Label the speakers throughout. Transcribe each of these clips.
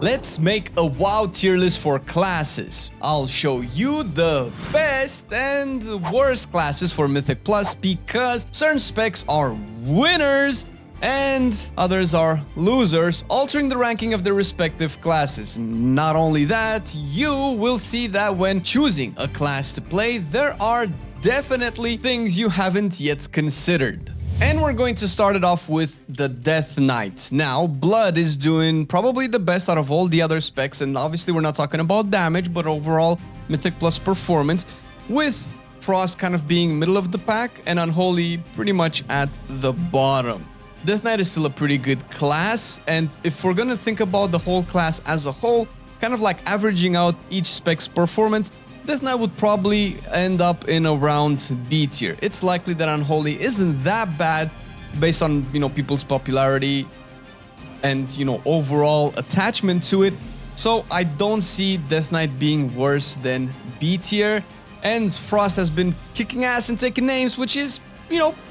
Speaker 1: Let's make a WoW tier list for classes. I'll show you the best and worst classes for Mythic Plus because certain specs are winners and others are losers, altering the ranking of their respective classes. Not only that, you will see that when choosing a class to play, there are definitely things you haven't yet considered. And we're going to start it off with the Death Knight. Now, Blood is doing probably the best out of all the other specs, and obviously we're not talking about damage, but overall Mythic Plus performance, with Frost kind of being middle of the pack and Unholy pretty much at the bottom. Death Knight is still a pretty good class, and if we're gonna think about the whole class as a whole, kind of like averaging out each spec's performance, Death Knight would probably end up in around B tier. It's likely that Unholy isn't that bad based on, people's popularity and, overall attachment to it. So I don't see Death Knight being worse than B tier. And Frost has been kicking ass and taking names, which is,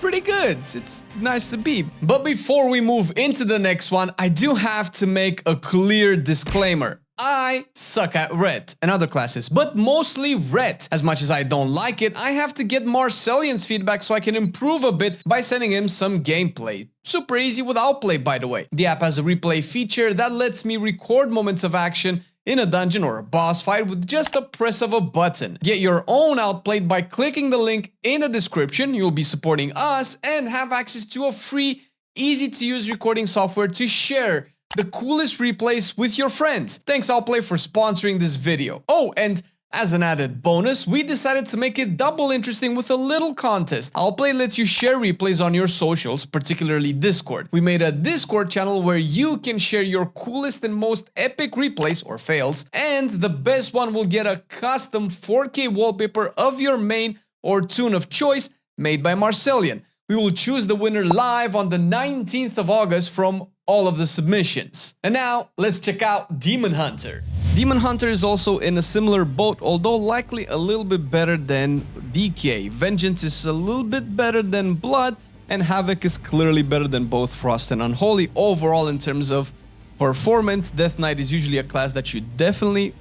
Speaker 1: pretty good. It's nice to be. But before we move into the next one, I do have to make a clear disclaimer. I suck at Red and other classes, but mostly Red. As much as I don't like it, I have to get Marcelian's feedback so I can improve a bit by sending him some gameplay. Super easy with Outplay, by the way. The app has a replay feature that lets me record moments of action in a dungeon or a boss fight with just a press of a button. Get your own Outplayed by clicking the link in the description. You'll be supporting us and have access to a free, easy-to-use recording software to share the coolest replays with your friends. Thanks Outplay for sponsoring this video. Oh, and as an added bonus, we decided to make it double interesting with a little contest. Outplay lets you share replays on your socials, particularly Discord. We made a Discord channel where you can share your coolest and most epic replays or fails, and the best one will get a custom 4K wallpaper of your main or tune of choice made by Marcelian. We will choose the winner live on the 19th of August from all of the submissions. And now, let's check out Demon Hunter. Demon Hunter is also in a similar boat, although likely a little bit better than DK. Vengeance is a little bit better than Blood, and Havoc is clearly better than both Frost and Unholy. Overall, in terms of performance, Death Knight is usually a class that you definitely...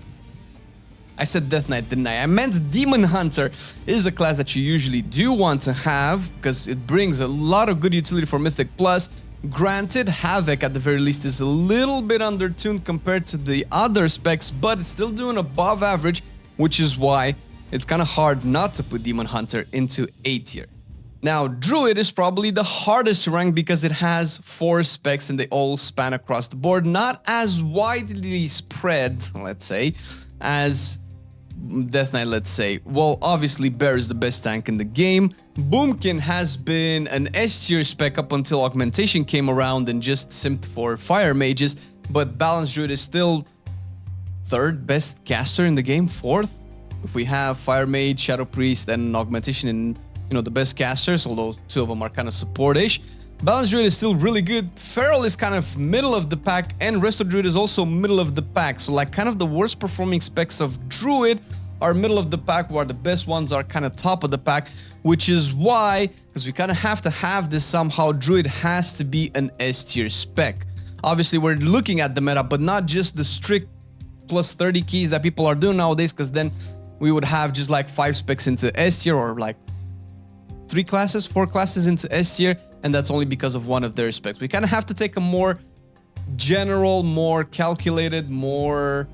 Speaker 1: I said Death Knight, didn't I? I meant Demon Hunter is a class that you usually do want to have because it brings a lot of good utility for Mythic Plus. Granted, Havoc at the very least is a little bit undertuned compared to the other specs, but it's still doing above average, which is why it's kind of hard not to put Demon Hunter into A tier. Now, Druid is probably the hardest to rank because it has 4 specs and they all span across the board, not as widely spread, let's say, as Death Knight, let's say. Well, obviously Bear is the best tank in the game. Boomkin has been an S tier spec up until Augmentation came around and just simped for Fire Mages, but Balanced Druid is still 3rd best caster in the game, 4th. If we have Fire Mage, Shadow Priest, and Augmentation in, the best casters, although 2 of them are kind of support-ish. Balanced Druid is still really good. Feral is kind of middle of the pack, and Resto Druid is also middle of the pack. So like kind of the worst performing specs of Druid are middle of the pack, while the best ones are kind of top of the pack, which is why, because we kind of have to have this somehow, Druid has to be an S tier spec. Obviously, we're looking at the meta, but not just the strict plus 30 keys that people are doing nowadays, because then we would have just like 5 specs into S tier, or like 4 classes into S tier, and that's only because of one of their specs. We kind of have to take a more general, more calculated, more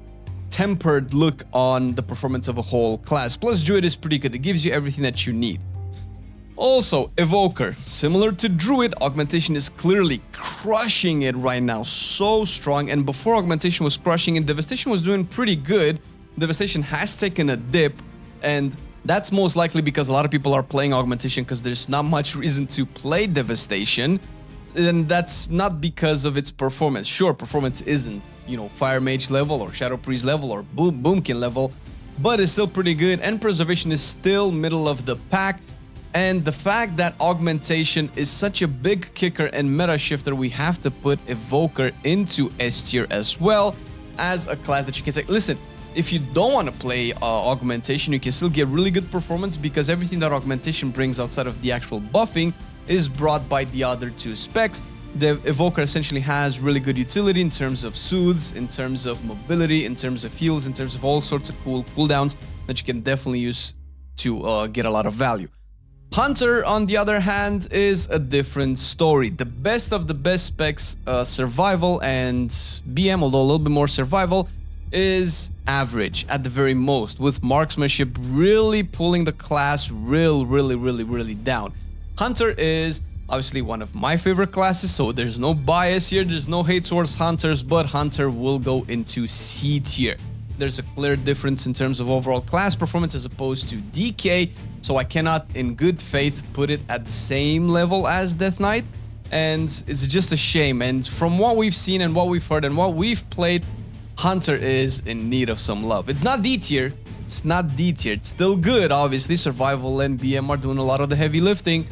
Speaker 1: tempered look on the performance of a whole class. Plus, Druid is pretty good. It gives you everything that you need. Also, Evoker. Similar to Druid, Augmentation is clearly crushing it right now. So strong. And before Augmentation was crushing it, Devastation was doing pretty good. Devastation has taken a dip, and that's most likely because a lot of people are playing Augmentation because there's not much reason to play Devastation. And that's not because of its performance. Sure, performance isn't, Fire Mage level or Shadow Priest level or Boomkin level, but it's still pretty good, and Preservation is still middle of the pack. And the fact that Augmentation is such a big kicker and meta shifter, we have to put Evoker into S tier as well as a class that you can take. Listen, if you don't want to play Augmentation, you can still get really good performance because everything that Augmentation brings outside of the actual buffing is brought by the other 2 specs. The Evoker essentially has really good utility in terms of soothes, in terms of mobility, in terms of heals, in terms of all sorts of cool cooldowns that you can definitely use to get a lot of value. Hunter, on the other hand, is a different story. The best of the best specs, survival and BM, although a little bit more survival, is average at the very most, with marksmanship really pulling the class really down. Hunter is obviously one of my favorite classes, so there's no bias here, there's no hate towards Hunters, but Hunter will go into C tier. There's a clear difference in terms of overall class performance as opposed to DK, so I cannot in good faith put it at the same level as Death Knight, and it's just a shame. And from what we've seen and what we've heard and what we've played, Hunter is in need of some love. It's not D tier, it's not D tier, it's still good. Obviously, survival and BM are doing a lot of the heavy lifting,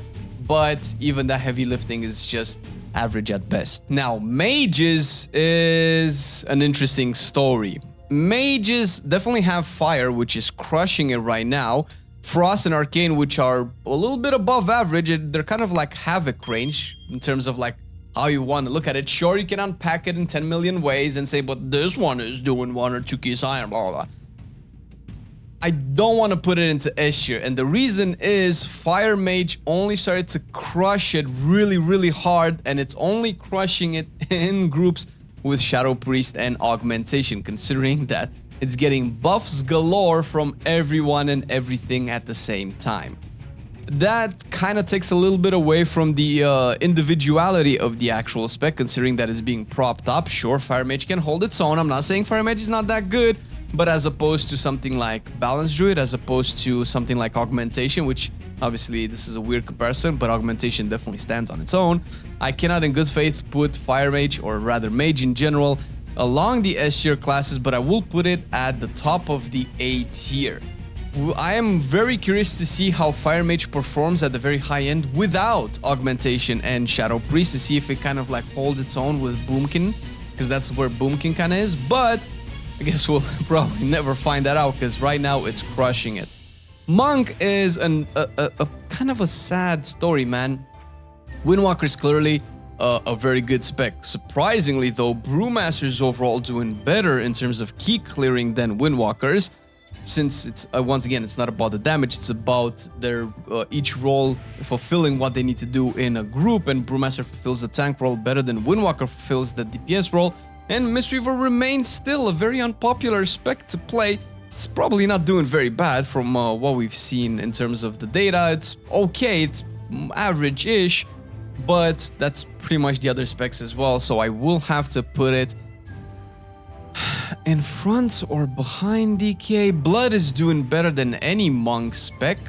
Speaker 1: but even that heavy lifting is just average at best. Now, Mages is an interesting story. Mages definitely have Fire, which is crushing it right now. Frost and Arcane, which are a little bit above average. They're kind of like Havoc range in terms of like how you want to look at it. Sure, you can unpack it in 10 million ways and say, but this one is doing 1 or 2 keys higher, blah, blah, blah. I don't want to put it into S tier, and the reason is Fire Mage only started to crush it really hard, and it's only crushing it in groups with Shadow Priest and Augmentation, considering that it's getting buffs galore from everyone and everything at the same time. That kind of takes a little bit away from the individuality of the actual spec, considering that it's being propped up. Sure, Fire Mage can hold its own. I'm not saying Fire Mage is not that good, but as opposed to something like Balanced Druid, as opposed to something like Augmentation, which obviously this is a weird comparison, but Augmentation definitely stands on its own, I cannot in good faith put Fire Mage, or rather Mage in general, along the S tier classes, but I will put it at the top of the A tier. I am very curious to see how Fire Mage performs at the very high end without Augmentation and Shadow Priest, to see if it kind of like holds its own with Boomkin, because that's where Boomkin kind of is, but I guess we'll probably never find that out, because right now it's crushing it. Monk is a kind of a sad story, man. Windwalker is clearly a very good spec. Surprisingly though, Brewmaster is overall doing better in terms of key clearing than Windwalkers, since it's once again, it's not about the damage, it's about their each role fulfilling what they need to do in a group, and Brewmaster fulfills the tank role better than Windwalker fulfills the DPS role, and Mistweaver remains still a very unpopular spec to play. It's probably not doing very bad from what we've seen in terms of the data. It's okay, it's average-ish, but that's pretty much the other specs as well, so I will have to put it in front or behind DK. Blood is doing better than any Monk spec,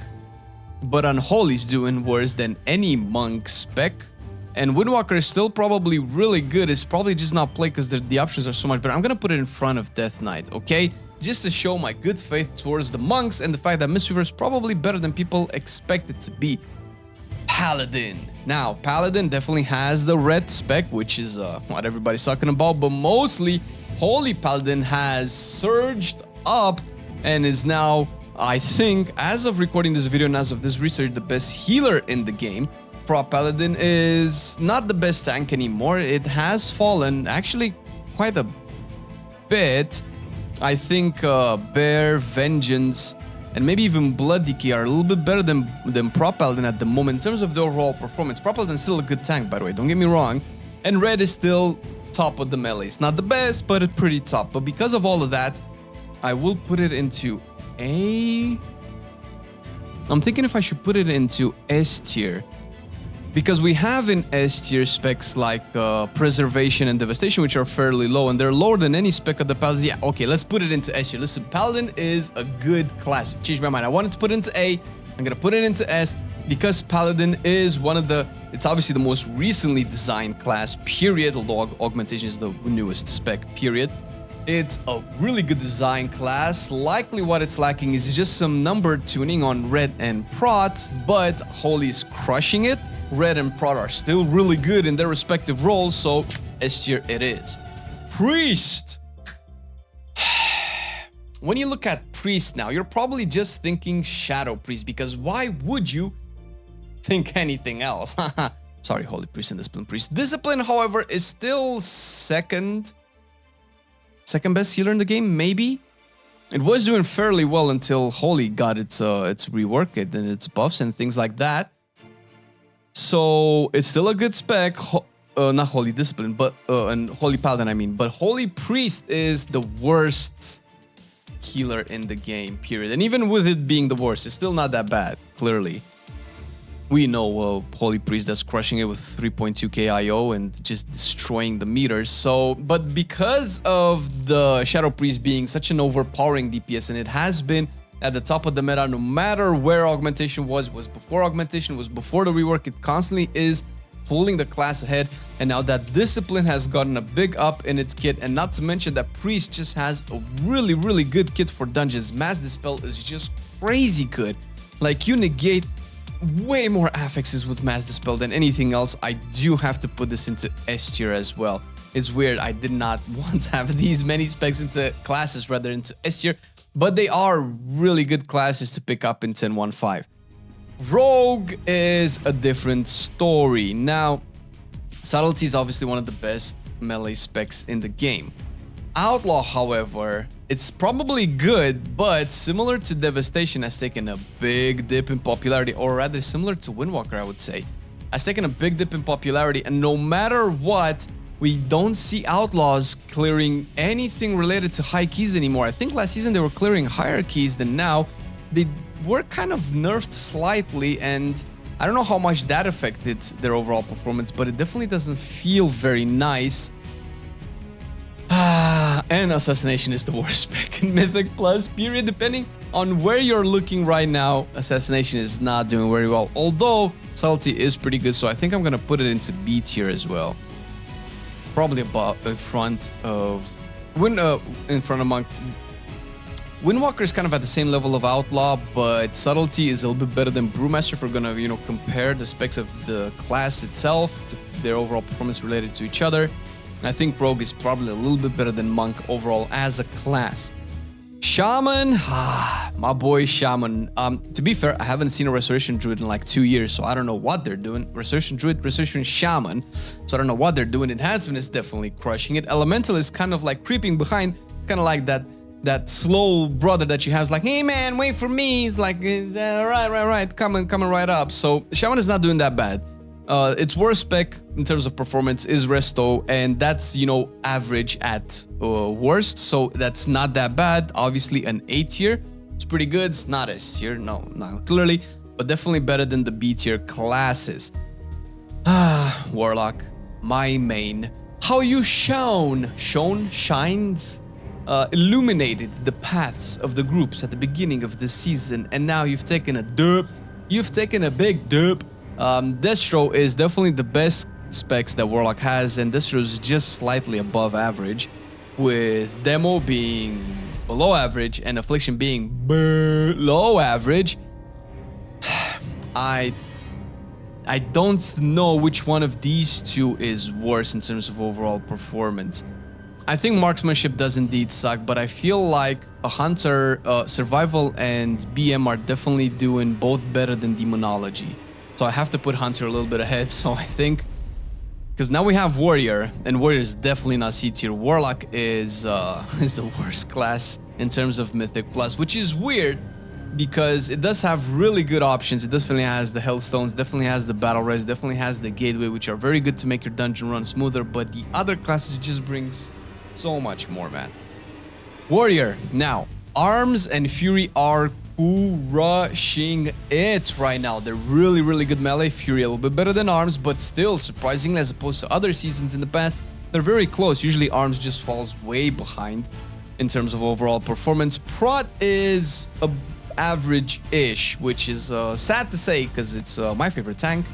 Speaker 1: but Unholy's doing worse than any Monk spec. And Windwalker is still probably really good. It's probably just not played because the options are so much better. I'm gonna put it in front of Death Knight, okay? Just to show my good faith towards the monks and the fact that Mistweaver is probably better than people expect it to be. Paladin. Now, Paladin definitely has the red spec, which is what everybody's talking about, but mostly Holy Paladin has surged up and is now, I think, as of recording this video and as of this research, the best healer in the game. Prop Paladin is not the best tank anymore. It has fallen actually quite a bit. I think Bear, Vengeance, and maybe even Blood DK are a little bit better than Prop Paladin at the moment in terms of the overall performance. Prop Paladin is still a good tank, by the way, don't get me wrong. And Red is still top of the melee. It's not the best, but it's pretty top. But because of all of that, I will put it into A. I'm thinking if I should put it into S tier, because we have in S tier specs like Preservation and Devastation, which are fairly low, and they're lower than any spec of the Paladin. Yeah, okay, let's put it into S tier. Listen, Paladin is a good class. I've changed my mind. I wanted to put it into A. I'm gonna put it into S because Paladin is one of the, it's obviously the most recently designed class, period, although Augmentation is the newest spec, period. It's a really good design class. Likely what it's lacking is just some number tuning on Red and Prot, but Holy is crushing it. Red and Prot are still really good in their respective roles, so S tier it is. Priest! When you look at Priest now, you're probably just thinking Shadow Priest, because why would you think anything else? Sorry, Holy Priest and Discipline Priest. Discipline, however, is still second best healer in the game, maybe. It was doing fairly well until Holy got its rework and its buffs and things like that. So it's still a good spec. Not Holy Discipline, but and Holy Paladin, I mean. But Holy Priest is the worst healer in the game, period. And even with it being the worst, it's still not that bad, clearly. We know Holy Priest that's crushing it with 3.2k IO and just destroying the meters. So, but because of the Shadow Priest being such an overpowering DPS, and it has been at the top of the meta, no matter where augmentation was before augmentation, was before the rework, it constantly is pulling the class ahead. And now that Discipline has gotten a big up in its kit, and not to mention that Priest just has a really, really good kit for dungeons. Mass Dispel is just crazy good. Like, you negate way more affixes with Mass Dispel than anything else. I do have to put this into S tier as well. It's weird, I did not want to have these many specs into classes, rather into S tier, but they are really good classes to pick up in 10.1.5. Rogue is a different story. Now, Subtlety is obviously one of the best melee specs in the game. Outlaw, however, it's probably good, but similar to Devastation, has taken a big dip in popularity, or rather similar to Windwalker, I would say. Has taken a big dip in popularity, and no matter what, we don't see Outlaws clearing anything related to high keys anymore. I think last season they were clearing higher keys than now. They were kind of nerfed slightly, and I don't know how much that affected their overall performance, but it definitely doesn't feel very nice. And Assassination is the worst spec in Mythic Plus, period. Depending on where you're looking right now, Assassination is not doing very well. Although, Subtlety is pretty good, so I think I'm going to put it into B tier as well. Probably about in front of... Monk. Windwalker is kind of at the same level of Outlaw, but Subtlety is a little bit better than Brewmaster if we're going to, compare the specs of the class itself to their overall performance related to each other. I think Rogue is probably a little bit better than Monk overall as a class. Shaman, my boy Shaman. To be fair, I haven't seen a Restoration Druid in like 2 years, so I don't know what they're doing. Restoration Druid, Restoration Shaman, so I don't know what they're doing. Enhancement is definitely crushing it. Elemental is kind of like creeping behind, kind of like that slow brother that you have is like, hey man, wait for me. It's like, right, coming right up. So Shaman is not doing that bad. Its worst spec in terms of performance is Resto, and that's, average at worst, so that's not that bad. Obviously, an A tier. It's pretty good. It's not S tier, no, not clearly, but definitely better than the B tier classes. Warlock, my main. How you shined, illuminated the paths of the groups at the beginning of the season, and now you've taken a dip. You've taken a big dip. Destro is definitely the best specs that Warlock has, and Destro is just slightly above average, with Demo being below average and Affliction being below average. I don't know which one of these two is worse in terms of overall performance. I think Marksmanship does indeed suck, but I feel like a Hunter, Survival, and BM are definitely doing both better than Demonology. So I have to put Hunter a little bit ahead, so I think... Because now we have Warrior, and Warrior is definitely not C tier. Warlock is the worst class in terms of Mythic Plus, which is weird, because it does have really good options. It definitely has the Hellstones, definitely has the Battle Res, definitely has the Gateway, which are very good to make your dungeon run smoother, but the other classes just brings so much more, man. Warrior. Now, Arms and Fury are crushing it right now. They're really, really good melee. Fury a little bit better than Arms, but still, surprisingly, as opposed to other seasons in the past, they're very close. Usually Arms just falls way behind in terms of overall performance. Prot is average-ish, which is sad to say because it's my favorite tank,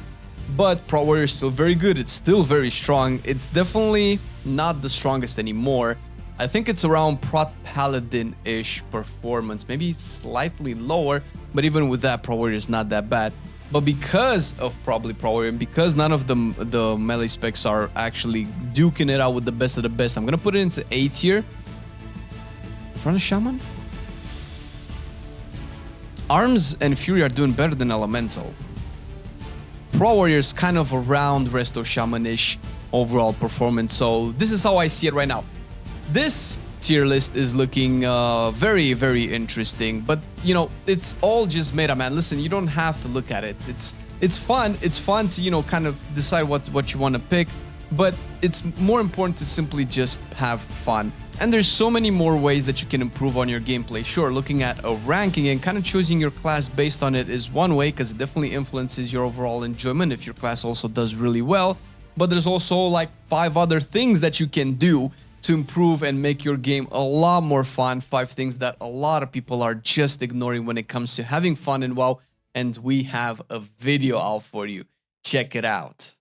Speaker 1: but Prot Warrior is still very good. It's still very strong. It's definitely not the strongest anymore. I think it's around Prot Paladin-ish performance, maybe slightly lower, but even with that, Pro Warrior is not that bad. But because of probably Pro Warrior, and because none of the melee specs are actually duking it out with the best of the best, I'm gonna put it into A tier. In front of Shaman? Arms and Fury are doing better than Elemental. Pro Warriors kind of around Resto Shamanish overall performance. So this is how I see it right now. This tier list is looking very, very interesting, but you know, it's all just meta, man. Listen, you don't have to look at it. It's fun. It's fun to, you know, kind of decide what you want to pick, but it's more important to simply just have fun. And there's so many more ways that you can improve on your gameplay. Sure, looking at a ranking and kind of choosing your class based on it is one way, because it definitely influences your overall enjoyment if your class also does really well. But there's also like 5 other things that you can do to improve and make your game a lot more fun. 5 things that a lot of people are just ignoring when it comes to having fun in WoW. And we have a video out for you. Check it out.